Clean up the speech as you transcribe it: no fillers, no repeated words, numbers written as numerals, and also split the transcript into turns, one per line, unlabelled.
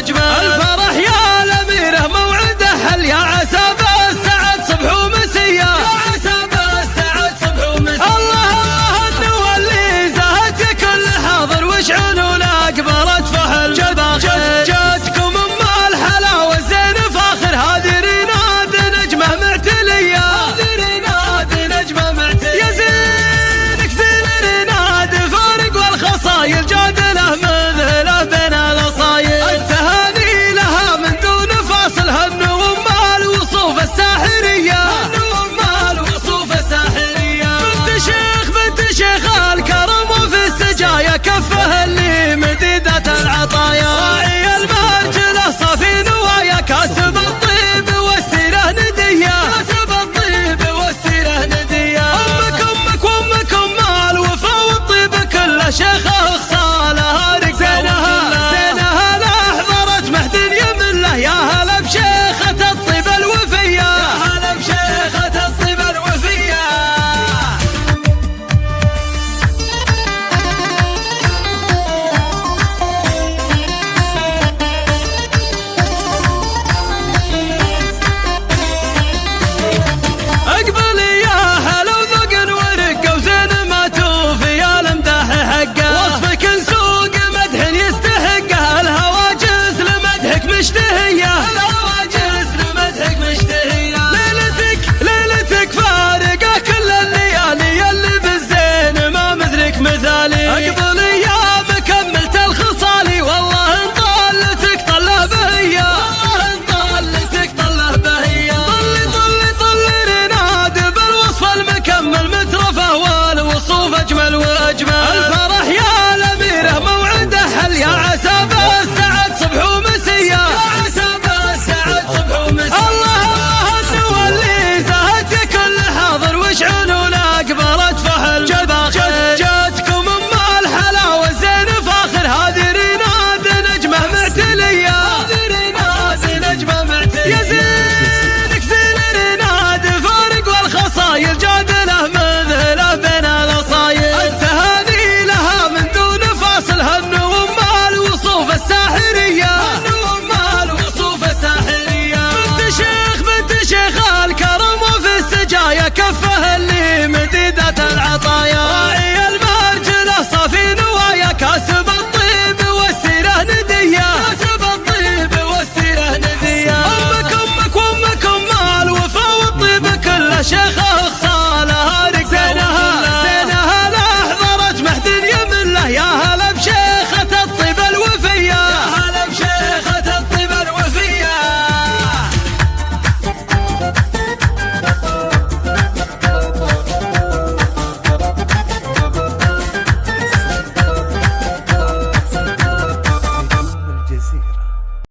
الفرح يا الأميرة موعده هل يا عسى بالسعد صبح ومسية، يا عسى بالسعد صبح ومسية. الله الله النوى اللي زهت كل حاضر واشعنوا لأقبلت فحل جباخر. جاتكم أم الحلاوة زين فاخر هذه ريناد نجمة معتلية، هذه ريناد نجمة معتلية. يا زين كثير ريناد فارق والخصايل جادله مذهله بين الأصايل. كفه اللي مديدة العطايا، راعي المرجلة صافي نوايا، كاسب الطيب والسيرة ندية، كاسب الطيب والسيرة ندية. أمك وأمك الوفا والطيب كله شيخه خصالها رقة زينها لأحضرت مهد يمله. يا هلا بشيخة الطيب الوفية، يا هلا بشيخة الطيب الوفية. أقبل يا مكملت الخصالي والله إن طلتك طله بهية، والله إن طلتك طله بهية. طلي ريناد بالوصف المكمل مترفه والوصوف أجمل.